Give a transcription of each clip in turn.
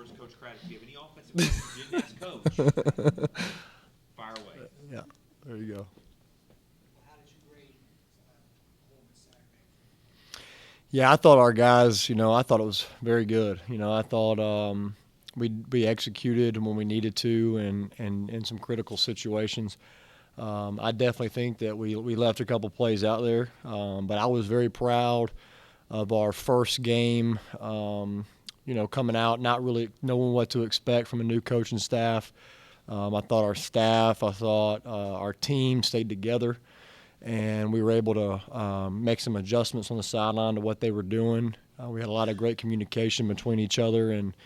where's Coach Craddock? If you have any offensive questions you didn't ask Coach, fire away. Yeah, there you go. How did you grade performance Saturday? Yeah, I thought our guys, I thought it was very good. I thought we executed when we needed to and in some critical situations. I definitely think that we left a couple plays out there, but I was very proud of our first game, coming out, not really knowing what to expect from a new coaching staff. I thought our team stayed together, and we were able to make some adjustments on the sideline to what they were doing. We had a lot of great communication between each other, and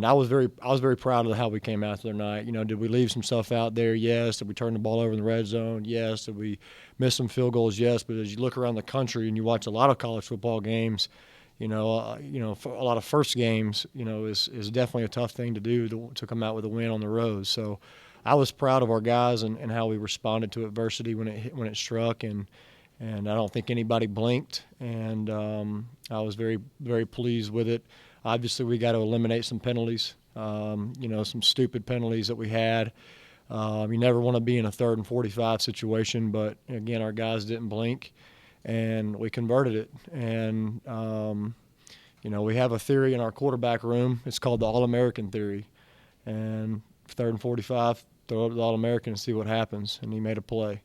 I was very proud of how we came out the other night. Did we leave some stuff out there? Yes. Did we turn the ball over in the red zone? Yes. Did we miss some field goals? Yes. But as you look around the country and you watch a lot of college football games, for a lot of first games, is definitely a tough thing to do to come out with a win on the road. So I was proud of our guys and how we responded to adversity when it struck, and I don't think anybody blinked, and I was very, very pleased with it. Obviously, we got to eliminate some penalties, some stupid penalties that we had. You never want to be in a 3rd and 45 situation, but, again, our guys didn't blink, and we converted it. And, we have a theory in our quarterback room. It's called the All-American theory. And 3rd and 45, throw it to the All-American and see what happens. And he made a play.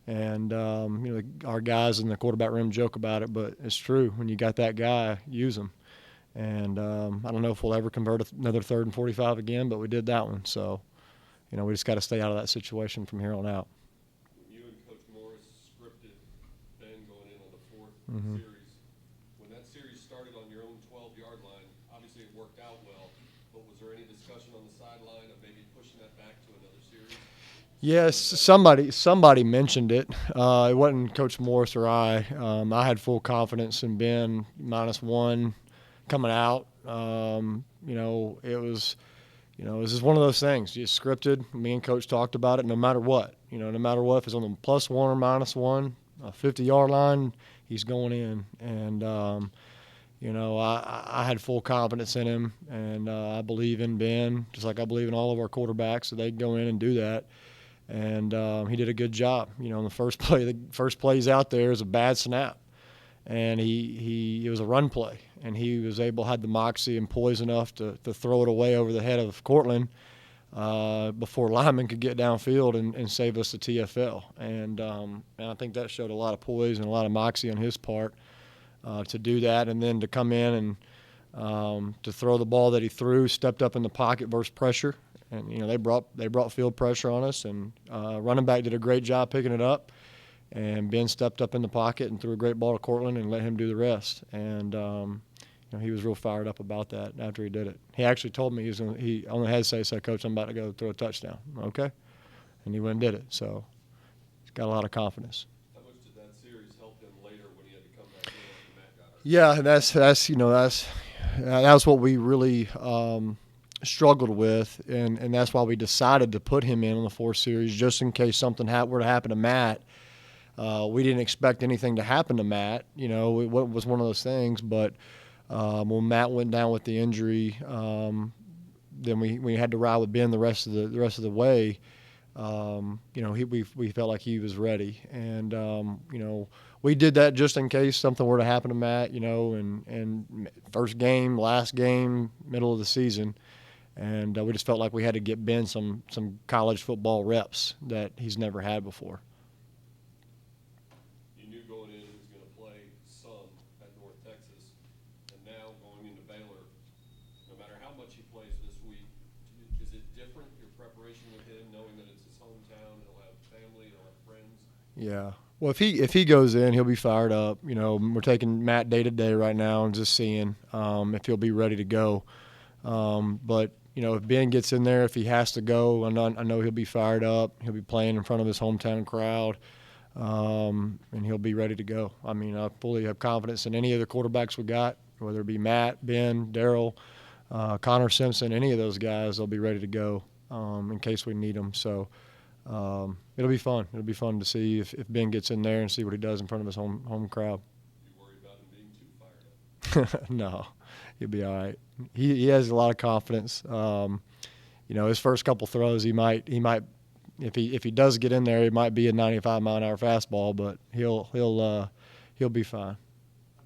And, our guys in the quarterback room joke about it, but it's true. When you got that guy, use him. And I don't know if we'll ever convert another 3rd and 45 again, but we did that one. So, we just got to stay out of that situation from here on out. When you and Coach Morris scripted Ben going in on the 4th Mm-hmm. series, when that series started on your own 12-yard line, obviously it worked out well, but was there any discussion on the sideline of maybe pushing that back to another series? Yes, somebody mentioned it. It wasn't Coach Morris or I. I had full confidence in Ben -1 coming out. It was just one of those things. You scripted. Me and Coach talked about it. No matter what, no matter what, if it's on the +1 or -1, a 50-yard line, he's going in. And I had full confidence in him, and I believe in Ben, just like I believe in all of our quarterbacks, so they go in and do that. And he did a good job. In the first play he's out there is a bad snap, and it was a run play, and he was had the moxie and poise enough to throw it away over the head of Cortland before lineman could get downfield and save us the TFL. And I think that showed a lot of poise and a lot of moxie on his part to do that, and then to come in and to throw the ball that he threw, stepped up in the pocket versus pressure. And they brought field pressure on us, and running back did a great job picking it up, and Ben stepped up in the pocket and threw a great ball to Cortland and let him do the rest. And he was real fired up about that after he did it. He actually told me he on the headset said, "Coach, I'm about to go throw a touchdown." Okay, and he went and did it. So he's got a lot of confidence. How much did that series help him later when he had to come back in after Matt got hurt? Yeah, that's what we really struggled with, and that's why we decided to put him in on the 4th series, just in case something were to happen to Matt. We didn't expect anything to happen to Matt. It was one of those things. But when Matt went down with the injury, then we had to ride with Ben the rest of the way. We felt like he was ready, and we did that just in case something were to happen to Matt. And first game, last game, middle of the season. And we just felt like we had to get Ben some college football reps that he's never had before. You knew going in he was going to play some at North Texas, and now going into Baylor, no matter how much he plays this week, is it different, your preparation with him, knowing that it's his hometown, he'll have family, he'll have friends? Yeah. Well, if he goes in, he'll be fired up. We're taking Matt day to day right now and just seeing if he'll be ready to go. But if Ben gets in there, if he has to go, I know he'll be fired up. He'll be playing in front of his hometown crowd, and he'll be ready to go. I fully have confidence in any of the quarterbacks we got, whether it be Matt, Ben, Darryl, Connor Simpson, any of those guys, they'll be ready to go in case we need them. So it'll be fun. It'll be fun to see if Ben gets in there and see what he does in front of his home crowd. You worry about him being too fired up? No. He'll be all right. He has a lot of confidence. His first couple throws, he might if he does get in there, it might be a 95-mile-an-hour fastball, but he'll be fine.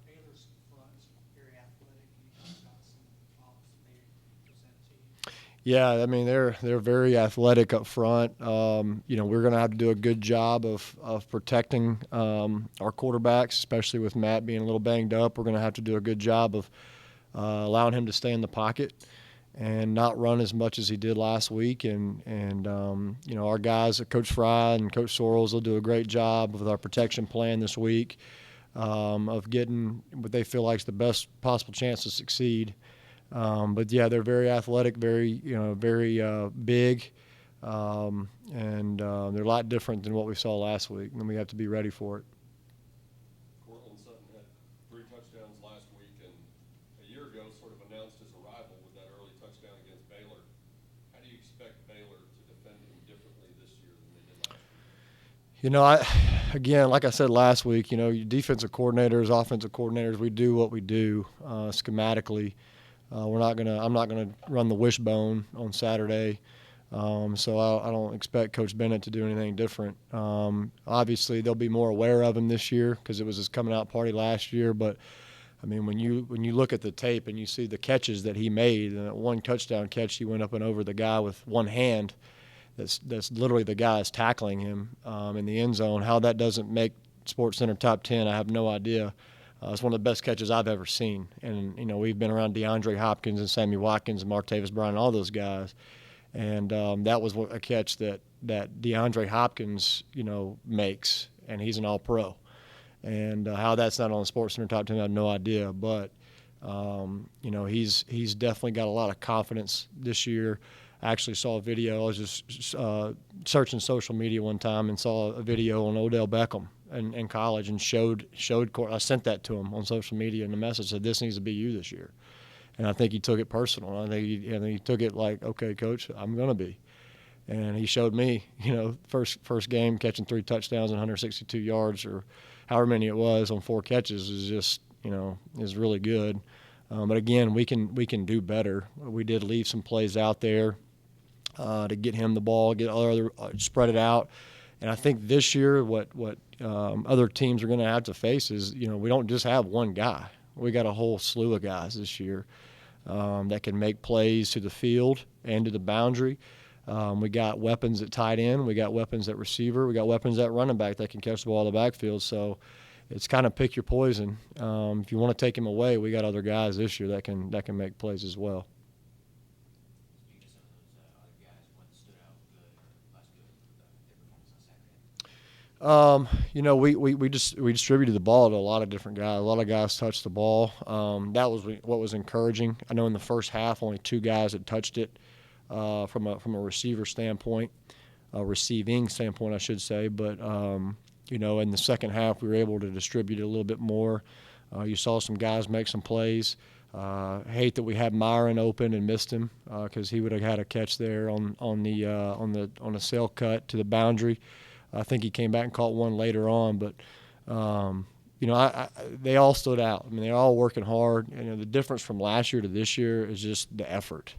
Baylor's front is very athletic. Can you talk about some of the problems they present to you? Yeah, I mean they're very athletic up front. We're going to have to do a good job of protecting our quarterbacks, especially with Matt being a little banged up. We're going to have to do a good job of allowing him to stay in the pocket and not run as much as he did last week. And our guys, Coach Fry and Coach Sorrells, will do a great job with our protection plan this week of getting what they feel like is the best possible chance to succeed. But yeah, they're very athletic, very big, and they're a lot different than what we saw last week, and we have to be ready for it. Cortland Sutton had 3 touchdowns last week, and a year ago sort of announced his arrival with that early touchdown against Baylor. How do you expect Baylor to defend him differently this year than they did last week? Again, like I said last week, defensive coordinators, offensive coordinators, we do what we do schematically. I'm not gonna run the wishbone on Saturday, so I don't expect Coach Bennett to do anything different. Obviously, they'll be more aware of him this year because it was his coming out party last year. But I mean, when you look at the tape and you see the catches that he made, and that one touchdown catch, he went up and over the guy with one hand. That's literally the guy is tackling him in the end zone. How that doesn't make SportsCenter top 10, I have no idea. It's one of the best catches I've ever seen. And, we've been around DeAndre Hopkins and Sammy Watkins and Martavis Bryant and all those guys. And that was a catch that DeAndre Hopkins, makes, and he's an all-pro. And how that's not on the SportsCenter top 10, I have no idea. But, he's definitely got a lot of confidence this year. I actually saw a video. I was just searching social media one time and saw a video on Odell Beckham in college and showed I sent that to him on social media, and the message said, "This needs to be you this year." And I think he took it personal. I think he took it like, "Okay, Coach, I'm going to be." And he showed me, first game catching 3 touchdowns and 162 yards or however many it was on 4 catches is just, is really good. But again, we can do better. We did leave some plays out there to get him the ball, spread it out. And I think this year what other teams are going to have to face is, we don't just have one guy. We got a whole slew of guys this year that can make plays to the field and to the boundary. We got weapons at tight end. We got weapons at receiver. We got weapons at running back that can catch the ball in the backfield. So it's kind of pick your poison. If you want to take him away, we got other guys this year that can make plays as well. Speak to some of those other guys, what stood out good or less good with their performance on Saturday. We distributed the ball to a lot of different guys. A lot of guys touched the ball. That was what was encouraging. I know in the first half only 2 guys had touched it from a receiver standpoint, a receiving standpoint, I should say. But in the second half, we were able to distribute it a little bit more. You saw some guys make some plays. Hate that we had Myron open and missed him because he would have had a catch there on a sail cut to the boundary. I think he came back and caught one later on, but they all stood out. I mean, they're all working hard. The difference from last year to this year is just the effort.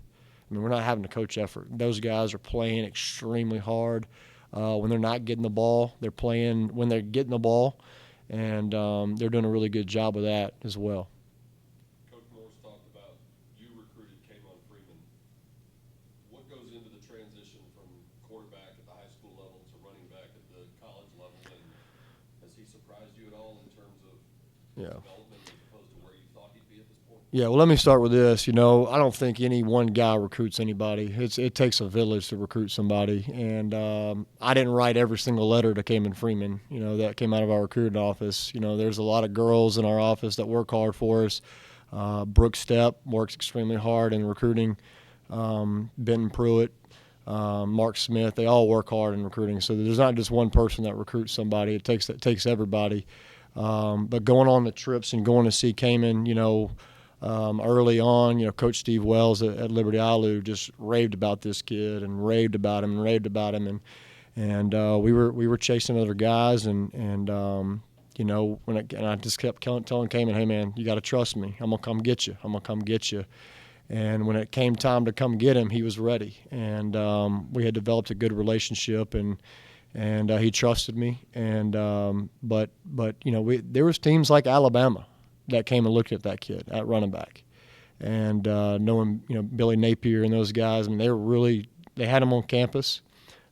I mean, we're not having to coach effort. Those guys are playing extremely hard. When they're not getting the ball, they're playing when they're getting the ball, and they're doing a really good job of that as well. Coach Morris talked about you recruited K'Mon Freeman. What goes into the transition from quarterback at the high school level to running back at the college level, and has he surprised you at all in terms of development as opposed to where you thought he'd be at this point? Yeah, well, let me start with this. I don't think any one guy recruits anybody. It takes a village to recruit somebody. And I didn't write every single letter to K'Mon Freeman, that came out of our recruiting office. There's a lot of girls in our office that work hard for us. Brooke Stepp works extremely hard in recruiting. Benton Pruitt, Mark Smith, they all work hard in recruiting. So there's not just one person that recruits somebody. It takes everybody. But going on the trips and going to see K'Mon, early on, Coach Steve Wells at Liberty Alu just raved about this kid and raved about him, and we were chasing other guys, and And I just kept telling Kamen, hey, man, you got to trust me. I'm going to come get you. I'm going to come get you. And when it came time to come get him, he was ready. And we had developed a good relationship, and he trusted me. And but there was teams like Alabama that came and looked at that kid at running back. And knowing Billy Napier and those guys, I mean, they had him on campus,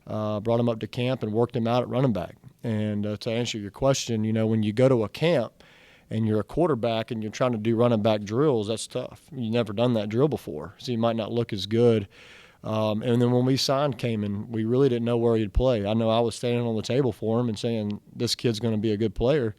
brought him up to camp and worked him out at running back. And to answer your question, when you go to a camp and you're a quarterback and you're trying to do running back drills, that's tough. You've never done that drill before, so you might not look as good. And then when we signed Kamen, we really didn't know where he'd play. I know I was standing on the table for him and saying, this kid's going to be a good player,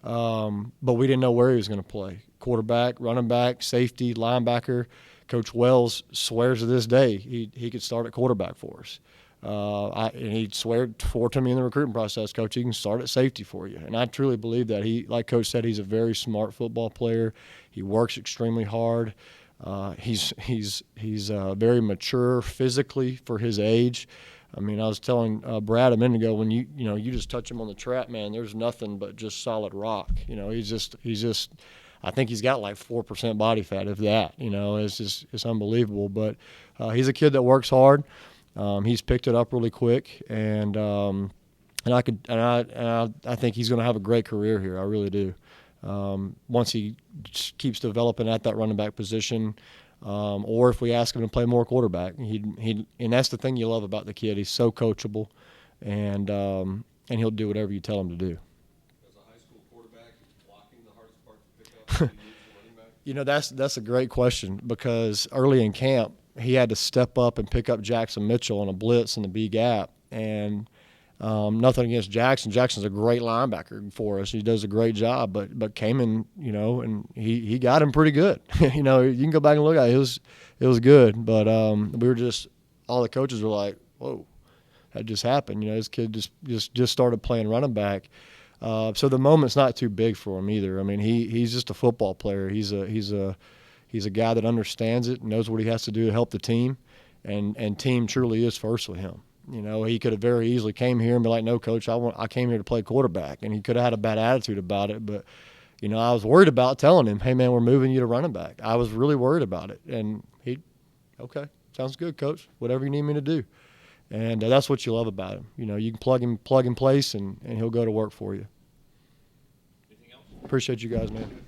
but we didn't know where he was going to play. Quarterback, running back, safety, linebacker. Coach Wells swears to this day he could start at quarterback for us. And he swore to me in the recruiting process, Coach, he can start at safety for you. And I truly believe that. Like Coach said, he's a very smart football player. He works extremely hard. He's very mature physically for his age. I mean, I was telling Brad a minute ago, when you just touch him on the trap, man, there's nothing but just solid rock. He's just. I think he's got like 4% body fat, if that. It's unbelievable. But he's a kid that works hard. He's picked it up really quick, and I think he's going to have a great career here. I really do. Once he keeps developing at that running back position, or if we ask him to play more quarterback, and that's the thing you love about the kid. He's so coachable, and he'll do whatever you tell him to do. As a high school quarterback, is blocking the hardest part to pick up when you move to running back? That's a great question, because early in camp he had to step up and pick up Jackson Mitchell on a blitz in the B gap, and nothing against Jackson. Jackson's a great linebacker for us. He does a great job, but Kamen, and he got him pretty good. You can go back and look at it. It was good, but we were just, all the coaches were like, whoa, that just happened. This kid just started playing running back. So the moment's not too big for him either. I mean, he's just a football player. He's a guy that understands it, knows what he has to do to help the team, and team truly is first with him. He could have very easily came here and be like, no, Coach, I came here to play quarterback, and he could have had a bad attitude about it. But, I was worried about telling him, hey, man, we're moving you to running back. I was really worried about it. And okay, sounds good, Coach, whatever you need me to do. And that's what you love about him. You can plug in place, and he'll go to work for you. Anything else? Appreciate you guys, man.